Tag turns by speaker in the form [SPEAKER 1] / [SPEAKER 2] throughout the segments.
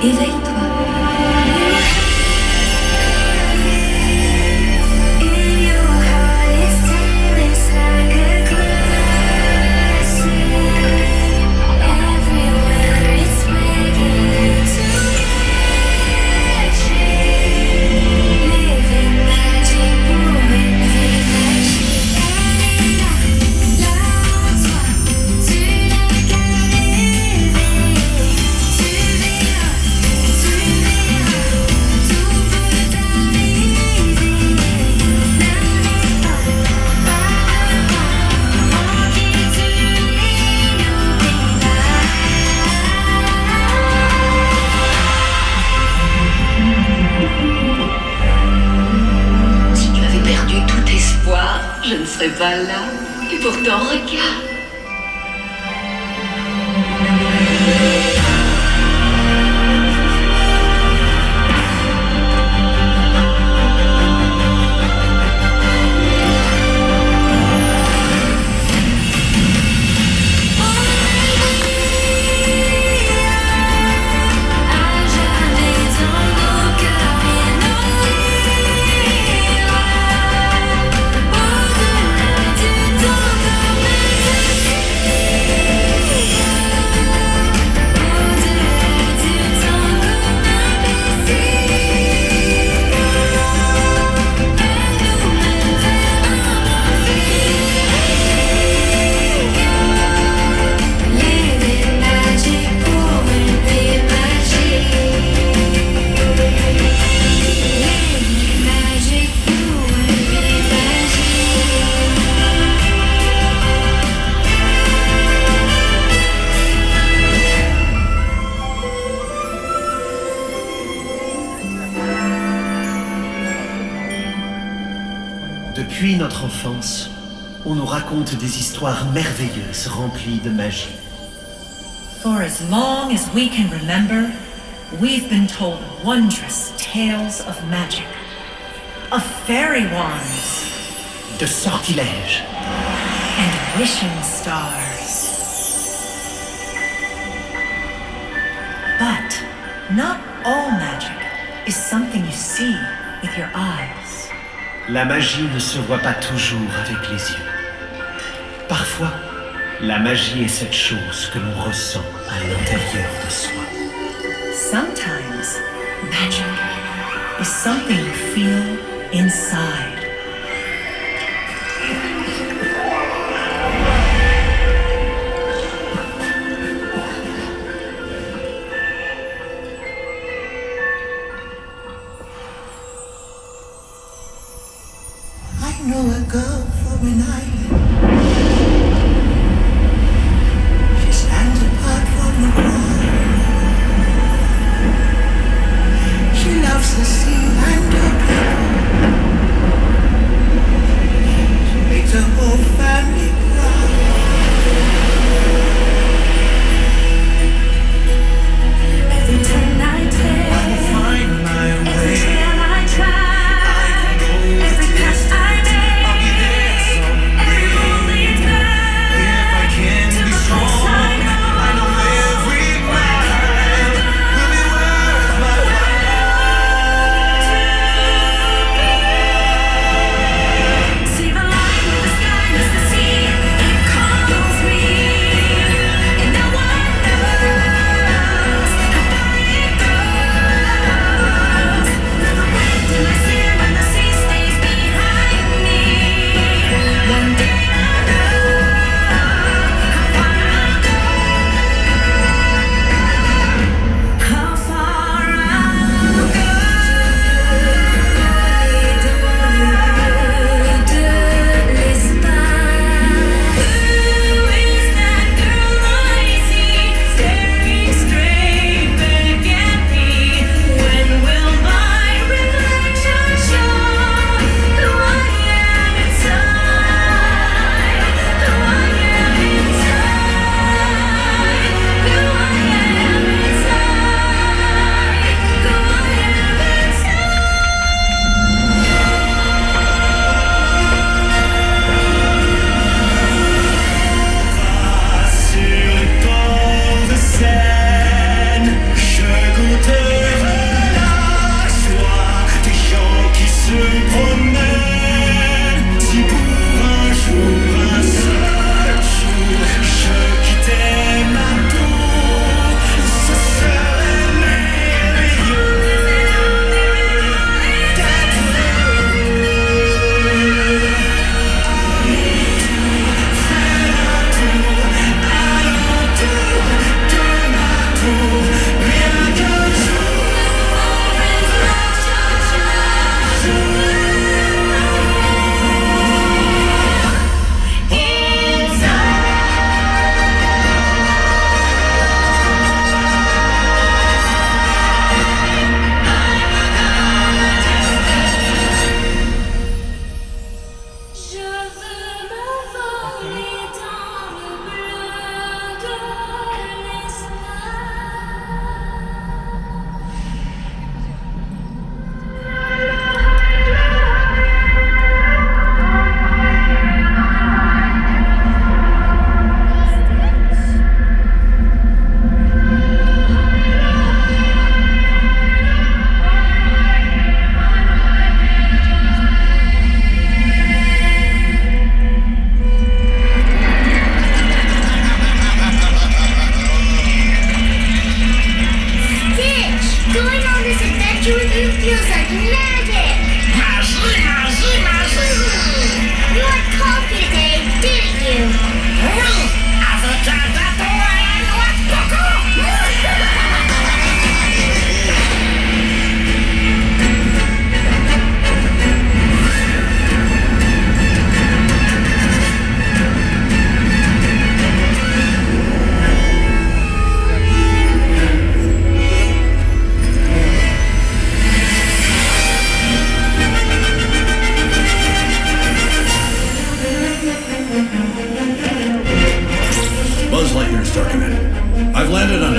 [SPEAKER 1] Éveille-toi. Je ne serai pas là. Et pourtant, regarde.
[SPEAKER 2] Depuis notre enfance, on nous raconte des histoires merveilleuses remplies de magie.
[SPEAKER 3] For as long as we can remember, we've been told wondrous tales of magic, of fairy wands,
[SPEAKER 2] de sortilèges
[SPEAKER 3] and wishing stars. But not all magic is something you see with your eyes.
[SPEAKER 2] La magie ne se voit pas toujours avec les yeux. Parfois, la magie est cette chose que l'on ressent à l'intérieur de soi.
[SPEAKER 3] Sometimes, magic is something you feel inside.
[SPEAKER 4] I know a girl from an island. She stands apart from the crowd. She loves the sea and her people. She makes her whole family proud.
[SPEAKER 1] Every turn I take,
[SPEAKER 4] I will find my
[SPEAKER 1] every
[SPEAKER 4] way.
[SPEAKER 1] trail I try, every path I make, every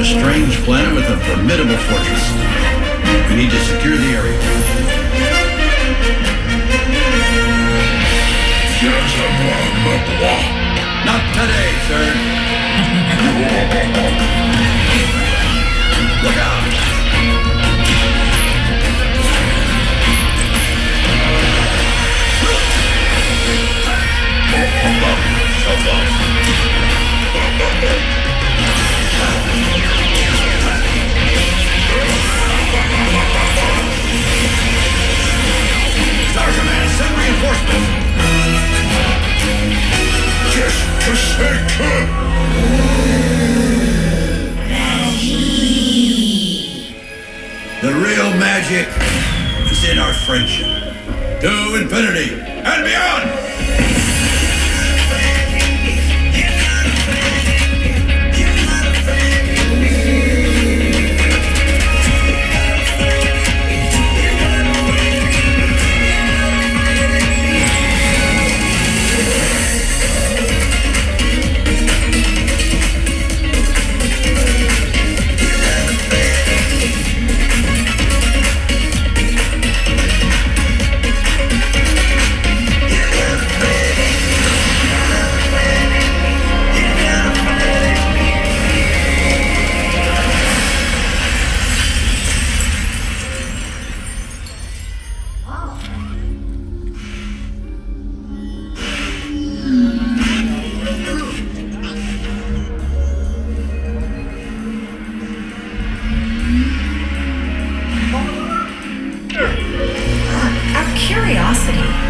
[SPEAKER 5] strange planet with a formidable fortress. We need to secure the area. Not today, sir. Look out! So close. Star Command, send reinforcements. Just a second. The real magic is in our friendship. To infinity and beyond!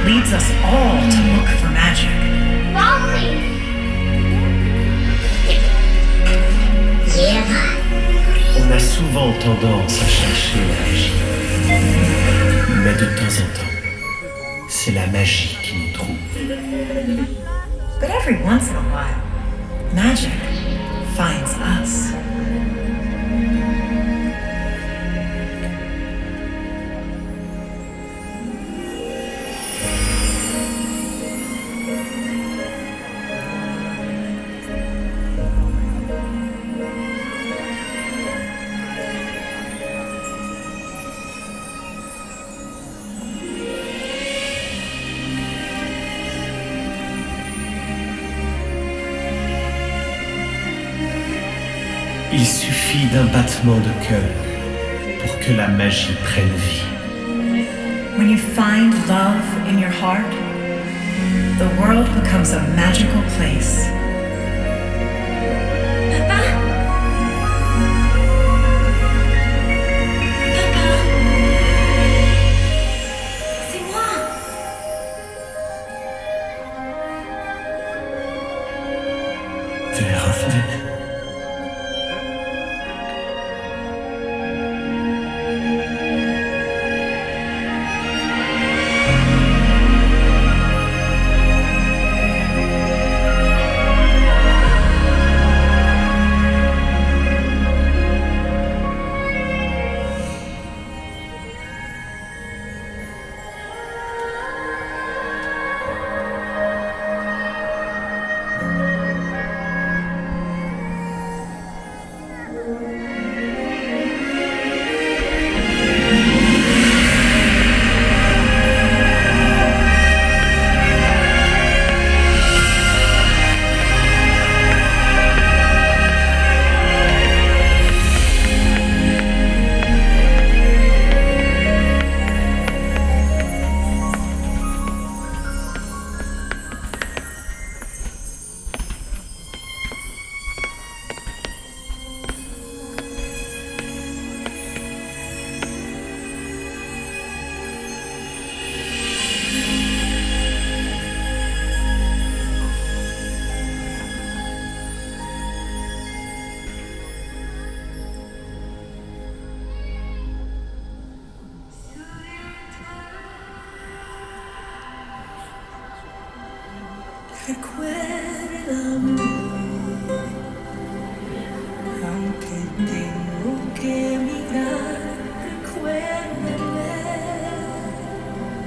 [SPEAKER 3] Leads us all to look for magic.
[SPEAKER 2] On a souvent tendance à chercher la magie. Mais de temps en temps, c'est la magie qui nous trouve.
[SPEAKER 3] But every once in a while, magic finds us.
[SPEAKER 2] Il suffit d'un battement de cœur pour que la magie prenne vie.
[SPEAKER 3] When you find love in your heart, the world becomes a magical place.
[SPEAKER 2] T'es revenu.
[SPEAKER 4] Recuérdame, aunque tengo que emigrar, recuérdame,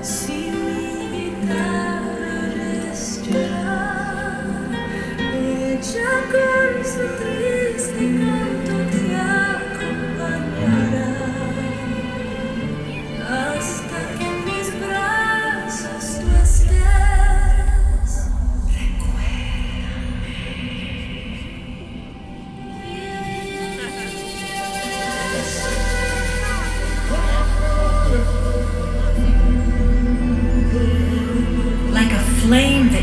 [SPEAKER 4] si mi guitarra respirar, ella con su triste canto te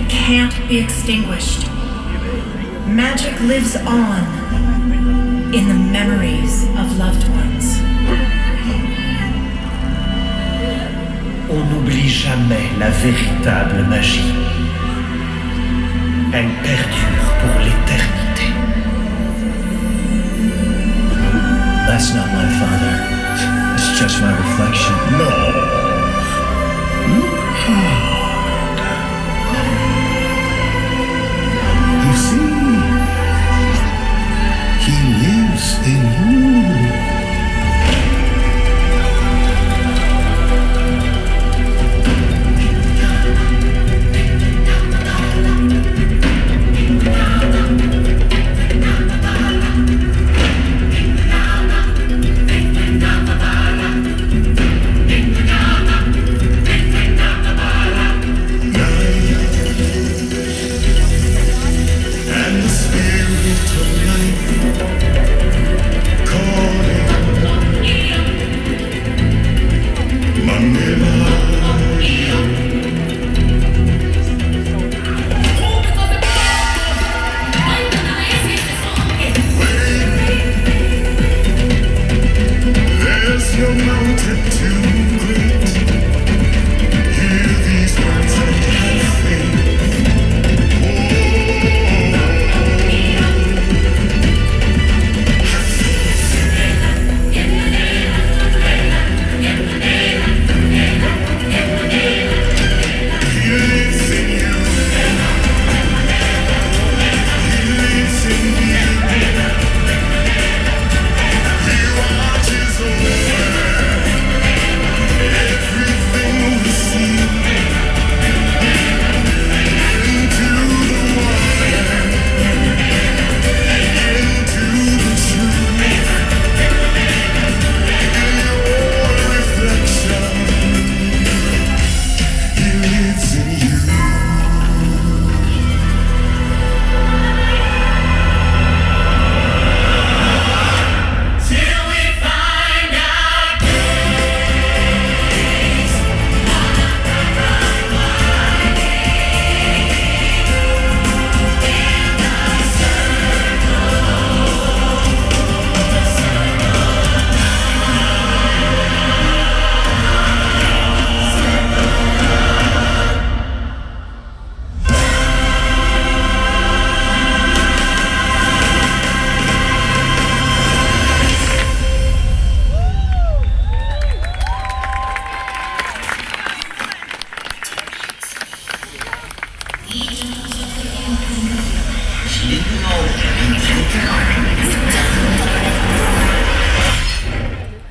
[SPEAKER 3] can't be extinguished. Magic lives on in the memories of loved ones.
[SPEAKER 2] On n'oublie jamais la véritable magie. Elle perdure pour l'éternité.
[SPEAKER 6] That's not my father. It's just my reflection.
[SPEAKER 5] No. Look hard. You see, he lives in you.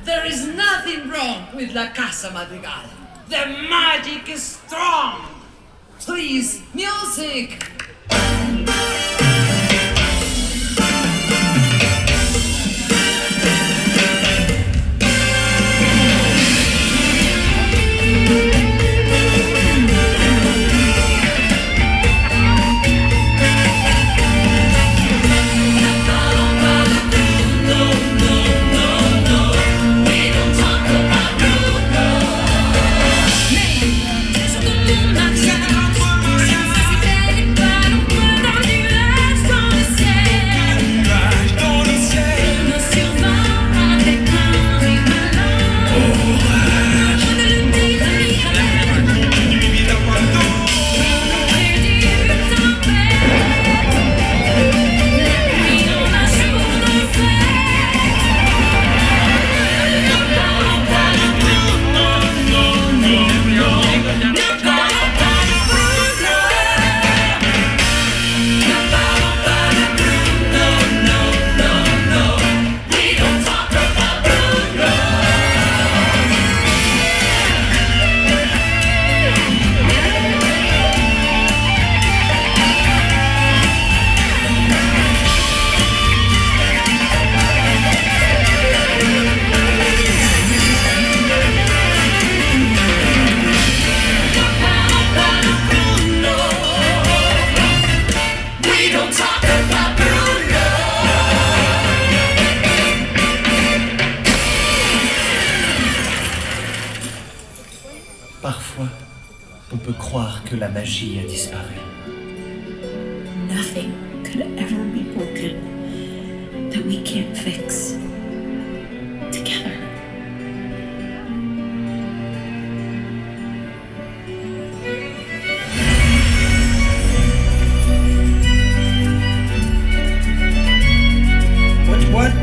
[SPEAKER 1] There is nothing wrong with La Casa Madrigal. The magic is strong. Please, music.
[SPEAKER 2] Parfois, on peut croire que la magie a disparu.
[SPEAKER 3] fix together.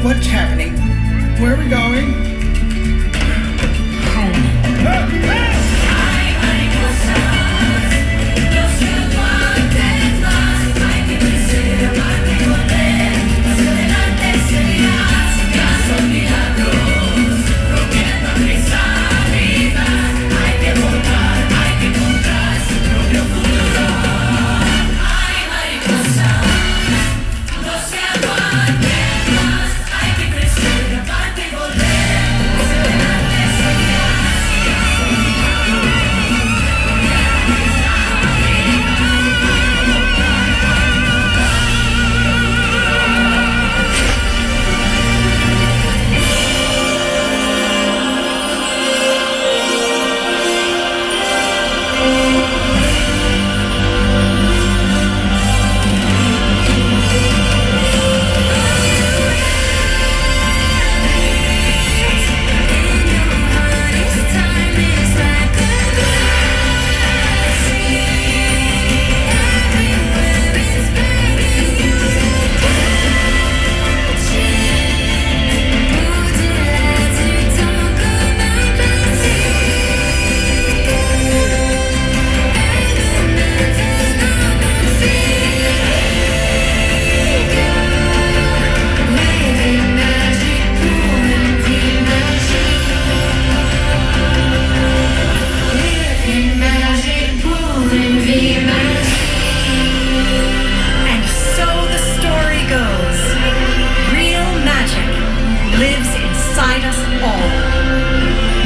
[SPEAKER 7] What's happening? Where are we going?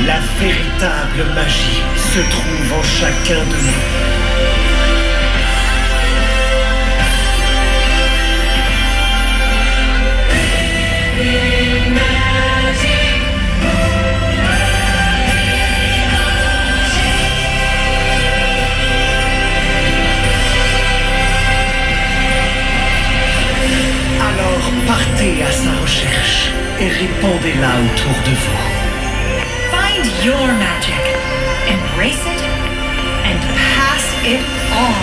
[SPEAKER 2] La véritable magie se trouve en chacun de nous. Alors partez à sa recherche et répandez-la autour de vous.
[SPEAKER 3] Find your magic, embrace it, and pass it on.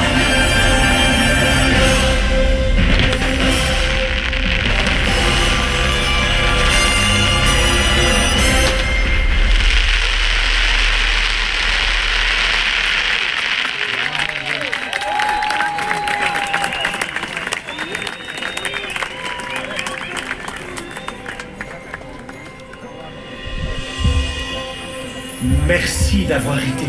[SPEAKER 2] Merci d'avoir été